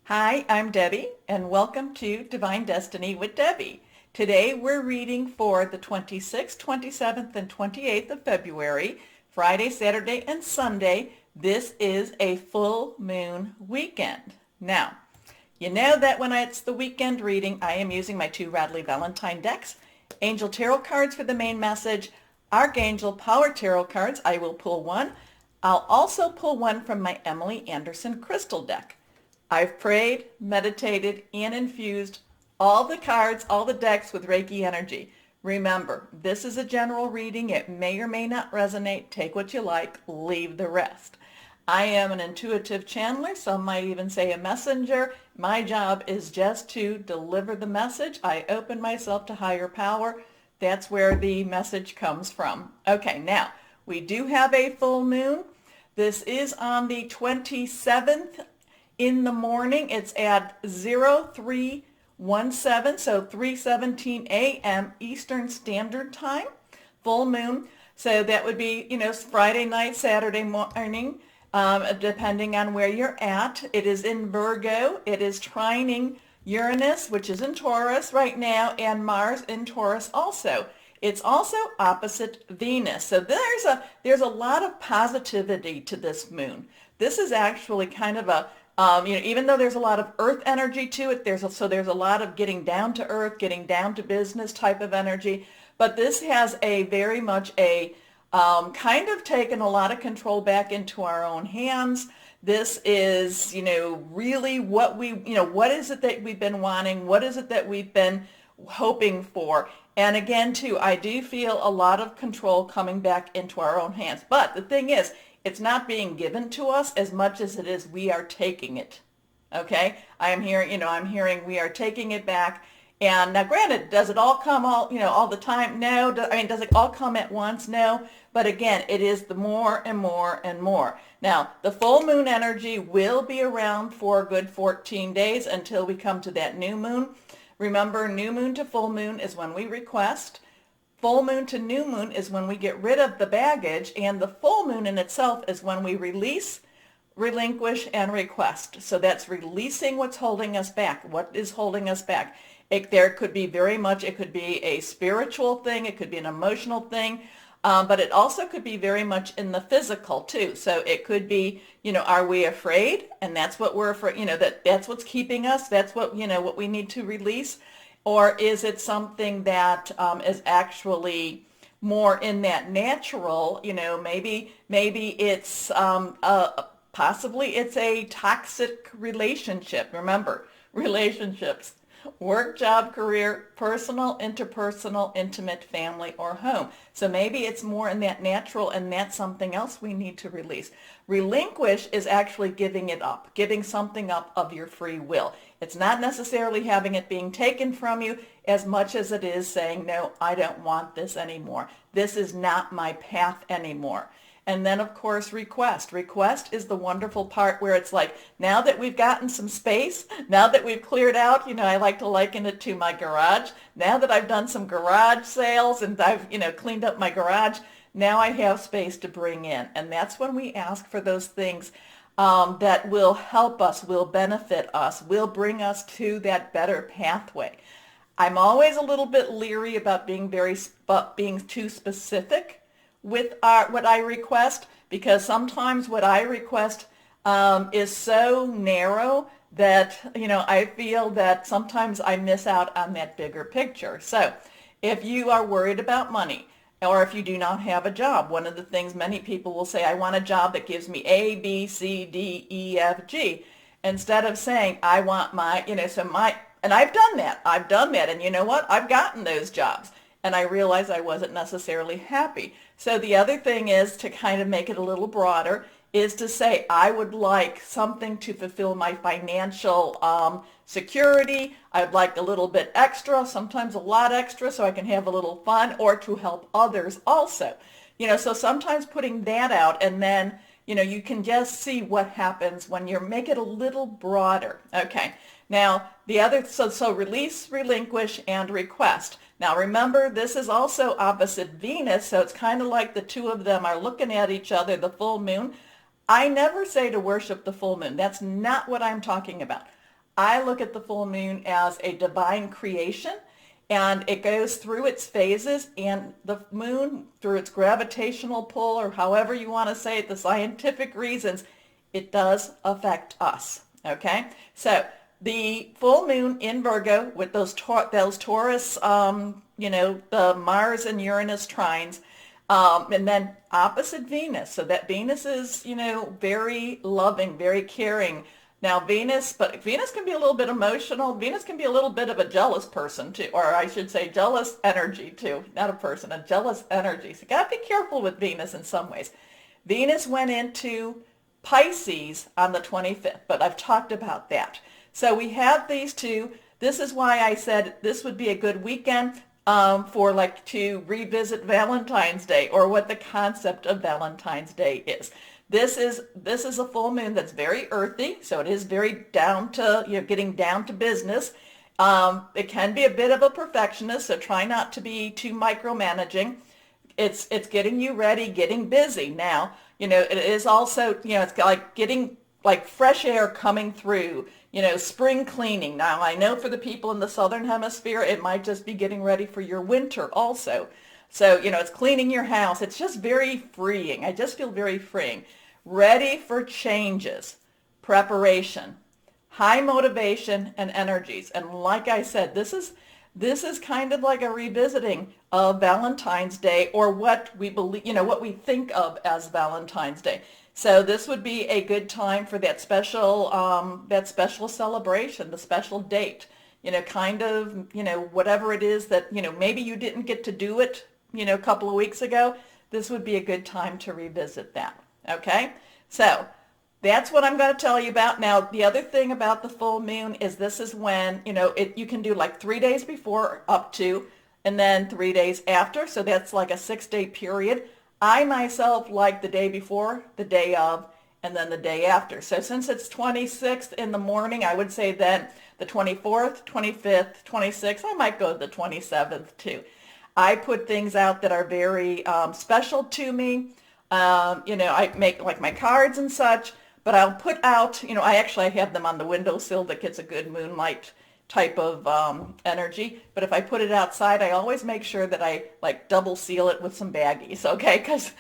Hi, I'm Debbie, and welcome to Divine Destiny with Debbie. Today we're reading for the 26th, 27th, and 28th of February, Friday, Saturday, and Sunday. This is a full moon weekend. Now, you know that when it's the weekend reading, I am using my two Radley Valentine decks, Angel Tarot cards for the main message, Archangel Power Tarot cards. I will pull one. I'll also pull one from my Emily Anderson Crystal deck. I've prayed, meditated, and infused all the cards, all the decks with Reiki energy. Remember, this is a general reading. It may or may not resonate. Take what you like, leave the rest. I am an intuitive channeler. Some might even say a messenger. My job is just to deliver the message. I open myself to higher power. That's where the message comes from. Okay, now, we do have a full moon. This is on the 27th in the morning. It's at 0317, so 3:17 a.m. Eastern Standard Time, full moon. So that would be, Friday night, Saturday morning, depending on where you're at. It is in Virgo. It is trining Uranus, which is in Taurus right now, and Mars in Taurus also. It's also opposite Venus. So there's a lot of positivity to this moon. This is actually kind of a even though there's a lot of earth energy to it, there's a lot of getting down to earth, getting down to business type of energy. But this has a very much a kind of taken a lot of control back into our own hands. This is, really what what is it that we've been wanting? What is it that we've been hoping for? And again, too, I do feel a lot of control coming back into our own hands. But the thing is, it's not being given to us as much as it is we are taking it. Okay? I'm hearing we are taking it back. And now granted, does it all come all the time? No. Does it all come at once? No. But again, it is the more and more and more. Now, the full moon energy will be around for a good 14 days until we come to that new moon. Remember, new moon to full moon is when we request. Full moon to new moon is when we get rid of the baggage, and the full moon in itself is when we release, relinquish, and request. So that's releasing what's holding us back. What is holding us back? It could be a spiritual thing, it could be an emotional thing, but it also could be very much in the physical too. So it could be, are we afraid? And that's what we're afraid, that's what's keeping us. That's what we need to release. Or is it something that is actually more in that natural, maybe it's possibly it's a toxic relationship. Remember, relationships, work, job, career, personal, interpersonal, intimate, family, or home. So maybe it's more in that natural, and that's something else we need to release. Relinquish is actually giving it up, giving something up of your free will. It's not necessarily having it being taken from you as much as it is saying, no, I don't want this anymore. This is not my path anymore. And then, of course, request. Request is the wonderful part where it's like, now that we've gotten some space, now that we've cleared out, I like to liken it to my garage. Now that I've done some garage sales and I've, cleaned up my garage, now I have space to bring in. And that's when we ask for those things that will help us, will benefit us, will bring us to that better pathway. I'm always a little bit leery about being too specific with what I request, because sometimes what I request is so narrow that, I feel that sometimes I miss out on that bigger picture. So if you are worried about money, or if you do not have a job, one of the things many people will say, I want a job that gives me A, B, C, D, E, F, G, instead of saying, I want and I've done that. And you know what? I've gotten those jobs. And I realized I wasn't necessarily happy. So the other thing is to kind of make it a little broader, is to say, I would like something to fulfill my financial security. I'd like a little bit extra, sometimes a lot extra, so I can have a little fun, or to help others also. So sometimes putting that out, and then, you can just see what happens when you make it a little broader. Okay. Now, the other, so release, relinquish, and request. Now remember, this is also opposite Venus, so it's kind of like the two of them are looking at each other, the full moon. I never say to worship the full moon. That's not what I'm talking about. I look at the full moon as a divine creation, and it goes through its phases, and the moon, through its gravitational pull, or however you want to say it, the scientific reasons, it does affect us. Okay, so the full moon in Virgo with those Taurus, the Mars and Uranus trines, and then opposite Venus. So that Venus is, very loving, very caring. Now but Venus can be a little bit emotional. Venus can be a little bit of a jealous person too, or I should say jealous energy too, not a person, a jealous energy. So you got to be careful with Venus in some ways. Venus went into Pisces on the 25th, but I've talked about that. So we have these two. This is why I said this would be a good weekend to revisit Valentine's Day, or what the concept of Valentine's Day is. This is a full moon that's very earthy, so it is very down to, getting down to business. It can be a bit of a perfectionist, so try not to be too micromanaging. It's getting you ready, getting busy. Now, it is also, it's like getting like fresh air coming through, spring cleaning. Now, I know for the people in the Southern Hemisphere, it might just be getting ready for your winter also. So, it's cleaning your house. It's just very freeing. I just feel very freeing. Ready for changes, preparation, high motivation and energies. And like I said, this is kind of like a revisiting of Valentine's Day, or what we believe, what we think of as Valentine's Day. So this would be a good time for that special celebration, the special date, whatever it is that, maybe you didn't get to do it, a couple of weeks ago. This would be a good time to revisit that. Okay. So that's what I'm going to tell you about. Now, the other thing about the full moon is this is when, you can do like 3 days before up to, and then 3 days after. So that's like a 6-day period. I myself like the day before, the day of, and then the day after. So since it's 26th in the morning, I would say then the 24th, 25th, 26th, I might go to the 27th too. I put things out that are very special to me. I make like my cards and such, but I'll put out, I actually have them on the windowsill that gets a good moonlight type of energy. But if I put it outside, I always make sure that I like double seal it with some baggies, okay? Because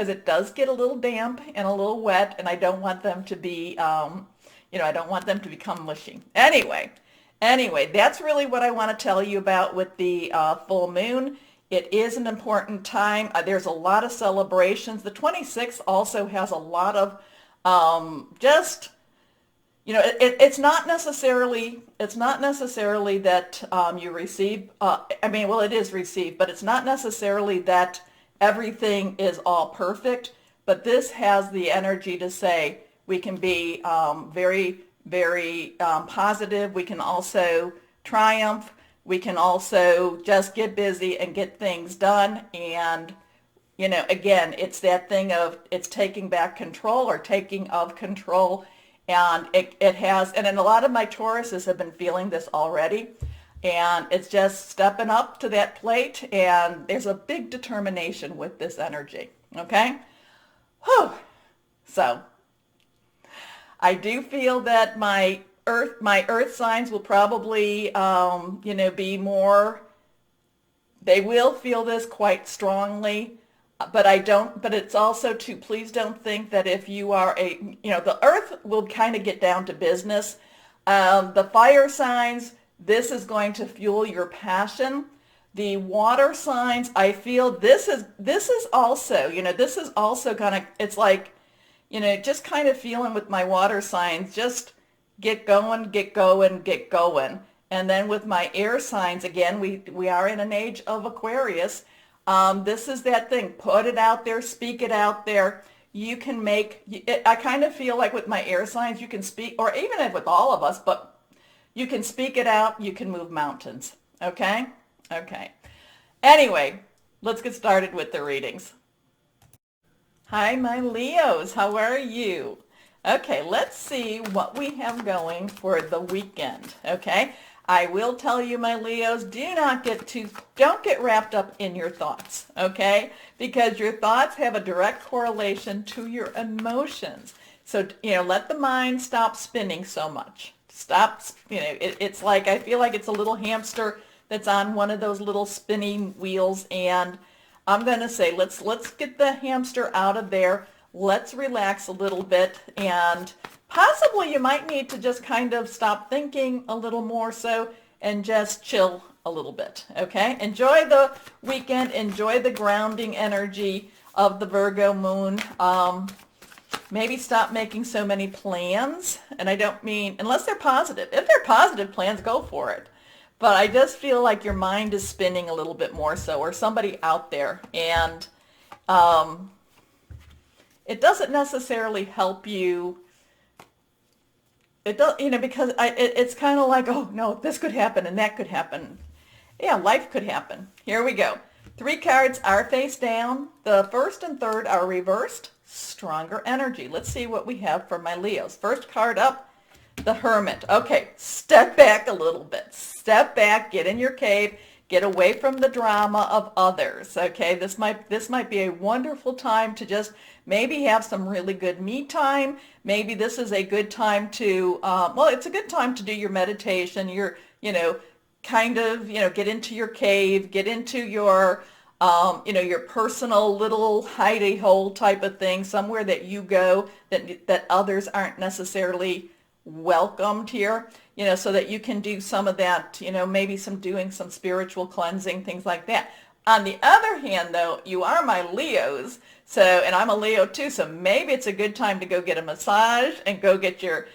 it does get a little damp and a little wet, and I don't want them to be, I don't want them to become mushy. Anyway, that's really what I want to tell you about with the full moon. It is an important time. There's a lot of celebrations. The 26th also has a lot of it's not necessarily that you receive, it is received, but it's not necessarily that everything is all perfect. But this has the energy to say we can be very, very positive. We can also triumph. We can also just get busy and get things done. And, again, it's that thing of it's taking back control, or taking of control. And it has, and a lot of my Tauruses have been feeling this already. And it's just stepping up to that plate. And there's a big determination with this energy. Okay? Whew. So I do feel that my earth signs will probably, be more, they will feel this quite strongly, but it's also too, please don't think that if you are the earth will kind of get down to business. The fire signs, this is going to fuel your passion. The water signs, I feel this is also, this is also gonna, it's like, just kind of feeling with my water signs, just get going, get going, get going. And then with my air signs, again, we are in an age of Aquarius. This is that thing. Put it out there, speak it out there. You can I kind of feel like with my air signs, you can speak, or even if with all of us, but you can speak it out. You can move mountains. Okay? Okay. Anyway, let's get started with the readings. Hi, my Leos. How are you? Okay, let's see what we have going for the weekend, okay? I will tell you, my Leos, don't get wrapped up in your thoughts, okay? Because your thoughts have a direct correlation to your emotions. So, let the mind stop spinning so much, Stop, it's like, I feel like it's a little hamster that's on one of those little spinning wheels, and I'm going to say, let's get the hamster out of there. Let's relax a little bit, and possibly you might need to just kind of stop thinking a little more so and just chill a little bit, okay? Enjoy the weekend. Enjoy the grounding energy of the Virgo moon. Maybe stop making so many plans, and I don't mean, unless they're positive. If they're positive plans, go for it. But I just feel like your mind is spinning a little bit more so, or somebody out there, and it doesn't necessarily help you. It does, because it's kind of like, oh no, this could happen and that could happen. Yeah, life could happen. Here we go. 3 cards are face down. The first and third are reversed. Stronger energy. Let's see what we have for my Leos. First card up, the Hermit. Okay, step back a little bit. Step back, get in your cave, get away from the drama of others. Okay, this might be a wonderful time to just maybe have some really good me time. Maybe this is a good time to, it's a good time to do your meditation, kind of, get into your cave, get into your, your personal little hidey hole type of thing, somewhere that you go that others aren't necessarily welcomed here, so that you can do some of that, maybe doing some spiritual cleansing, things like that. On the other hand, though, you are my Leos, and I'm a Leo too, so maybe it's a good time to go get a massage and go get your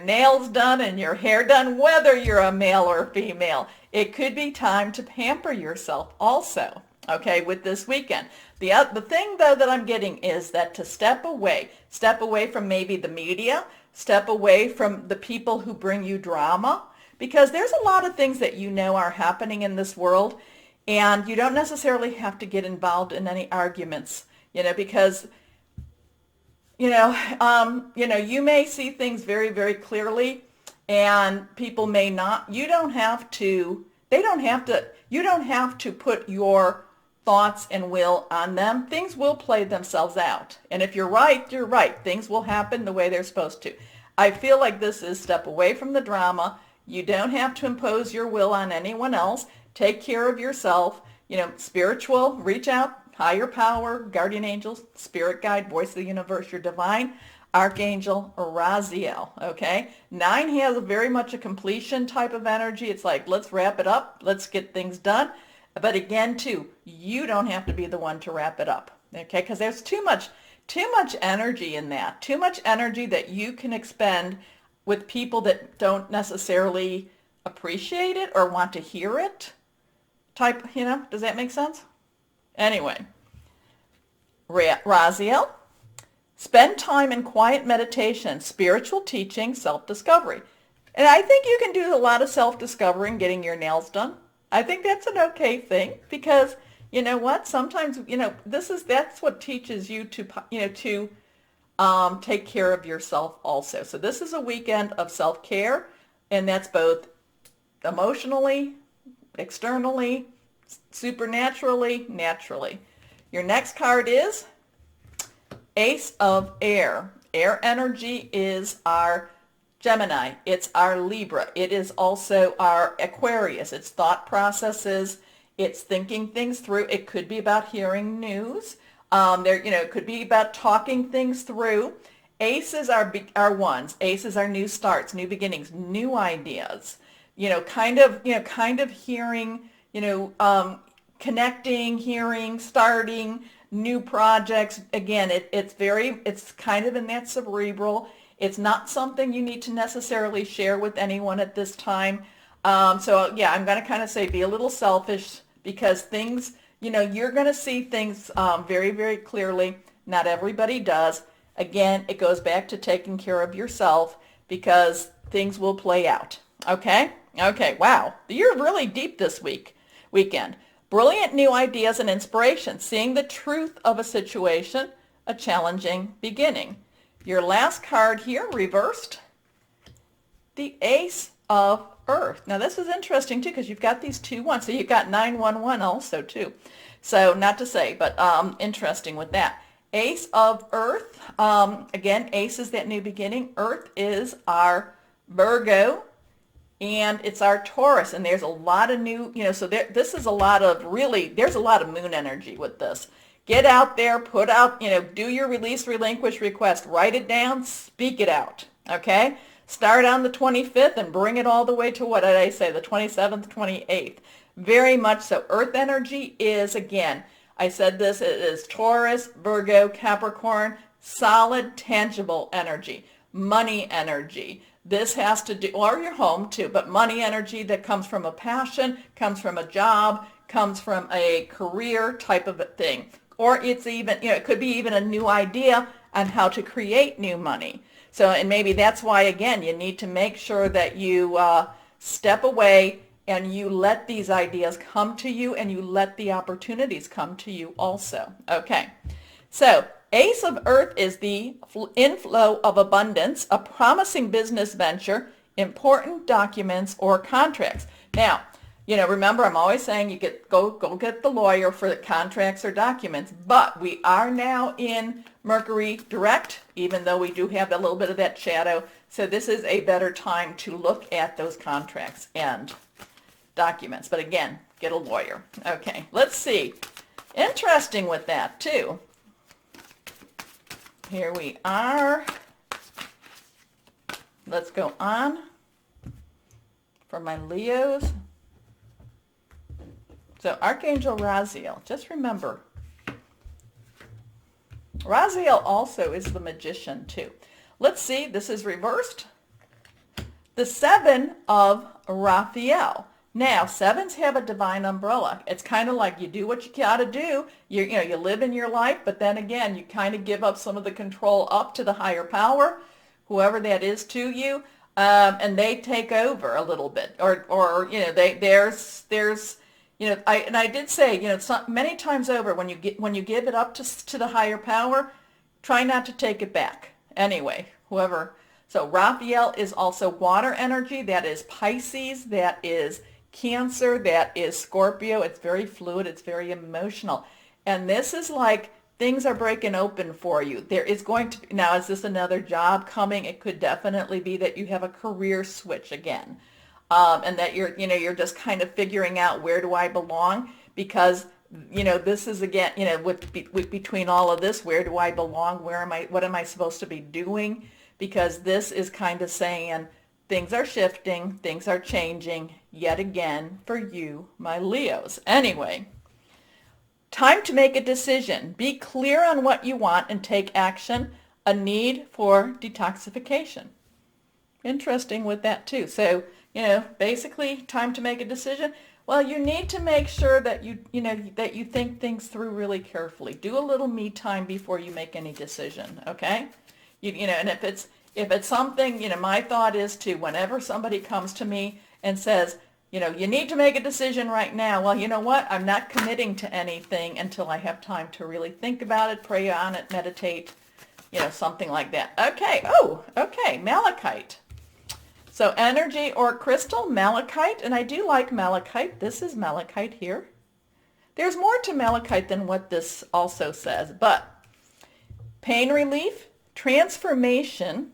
nails done and your hair done, whether you're a male or female. It could be time to pamper yourself also, okay, with this weekend. The thing, though, that I'm getting is that to step away from maybe the media, step away from the people who bring you drama, because there's a lot of things that are happening in this world, and you don't necessarily have to get involved in any arguments, because you may see things very, very clearly, and people may not. You don't have to put your thoughts and will on them. Things will play themselves out. And if you're right, you're right. Things will happen the way they're supposed to. I feel like this is step away from the drama. You don't have to impose your will on anyone else. Take care of yourself. Spiritual, reach out, higher power, guardian angels, spirit guide, voice of the universe, your divine, Archangel Raziel, okay? 9 has very much a completion type of energy. It's like, let's wrap it up. Let's get things done. But again, too, you don't have to be the one to wrap it up, okay? Because there's too much energy in that. Too much energy that you can expend with people that don't necessarily appreciate it or want to hear it. Does that make sense? Anyway, Raziel, spend time in quiet meditation, spiritual teaching, self-discovery. And I think you can do a lot of self-discovery getting your nails done. I think that's an okay thing, because you know what? Sometimes, that's what teaches you to take care of yourself also. So this is a weekend of self-care, and that's both emotionally, externally, supernaturally, naturally. Your next card is Ace of Air. Air energy is our Gemini. It's our Libra. It is also our Aquarius. It's thought processes. It's thinking things through. It could be about hearing news. It could be about talking things through. Aces are ones. Aces are new starts, new beginnings, new ideas. Kind of hearing, connecting, hearing, starting new projects. Again, it's kind of in that cerebral. It's not something you need to necessarily share with anyone at this time. So yeah, I'm going to kind of say be a little selfish, because things, you're going to see things very, very clearly. Not everybody does. Again, it goes back to taking care of yourself, because things will play out. Okay? Okay, wow. You're really deep this weekend. Brilliant new ideas and inspiration. Seeing the truth of a situation, a challenging beginning. Your last card here, reversed, the Ace of Earth. Now this is interesting too, because you've got these 2 1s, so you've got 911 also too. So not to say, but interesting with that. Ace of Earth. Again, Ace is that new beginning. Earth is our Virgo, and it's our Taurus. And there's a lot of new, so this is a lot of really, there's a lot of moon energy with this. Get out there, put out, do your release, relinquish, request. Write it down, speak it out, okay? Start on the 25th and bring it all the way to, what did I say, the 27th, 28th. Very much so. Earth energy is, again, I said this, it is Taurus, Virgo, Capricorn, solid, tangible energy, money energy. This has to do, or your home too, but money energy that comes from a passion, comes from a job, comes from a career type of a thing. Or it's even, it could be even a new idea on how to create new money. So, and maybe that's why, again, you need to make sure that you step away and you let these ideas come to you and you let the opportunities come to you also. Okay, so Ace of Earth is the inflow of abundance, a promising business venture, important documents or contracts. Now, remember, I'm always saying you go get the lawyer for the contracts or documents, but we are now in Mercury direct, even though we do have a little bit of that shadow. So this is a better time to look at those contracts and documents. But again, get a lawyer. Okay, let's see. Interesting with that too. Here we are. Let's go on for my Leos. So Archangel Raziel, just remember, Raziel also is the magician too. Let's see, this is reversed. The 7 of Raphael. Now, 7s have a divine umbrella. It's kind of like you do what you got to do. You live in your life, but then again, you kind of give up some of the control up to the higher power, whoever that is to you, and they take over a little bit. Or I did say, many times over, when you give it up to the higher power, try not to take it back. Anyway, whoever. So Raphael is also water energy. That is Pisces. That is Cancer. That is Scorpio. It's very fluid. It's very emotional. And this is like things are breaking open for you. There is going to be, now is this another job coming? It could definitely be that you have a career switch again. And that you're just kind of figuring out, where do I belong? Because, this is again, with between all of this, where do I belong? What am I supposed to be doing? Because this is kind of saying things are shifting, things are changing yet again for you, my Leos. Anyway, time to make a decision. Be clear on what you want and take action. A need for detoxification. Interesting with that too. So, basically time to make a decision. Well, you need to make sure that that you think things through really carefully. Do a little me time before you make any decision, okay? And if it's something, my thought is to, whenever somebody comes to me and says, you need to make a decision right now. Well, you know what? I'm not committing to anything until I have time to really think about it, pray on it, meditate, something like that. Okay. Oh, okay. Malachite. So energy or crystal, malachite, and I do like malachite. This is malachite here. There's more to malachite than what this also says, but pain relief, transformation,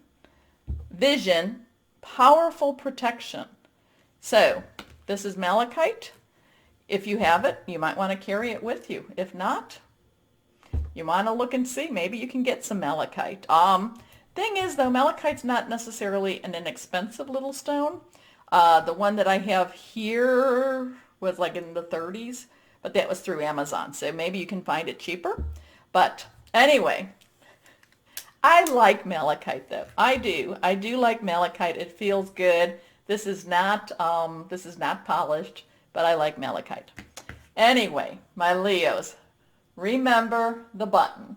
vision, powerful protection. So this is malachite. If you have it, you might want to carry it with you. If not, you want to look and see. Maybe you can get some malachite. Thing is, though, malachite's not necessarily an inexpensive little stone. The one that I have here was like in the 30s, but that was through Amazon, so maybe you can find it cheaper. But anyway, I like malachite, though. I do like malachite. It feels good. This is not polished, but I like malachite. Anyway, my Leos, remember the button.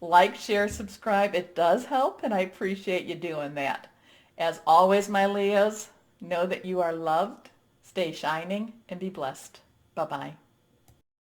Like, share, subscribe. It does help, and I appreciate you doing that. As always, my Leos, know that you are loved, stay shining, and be blessed. Bye-bye.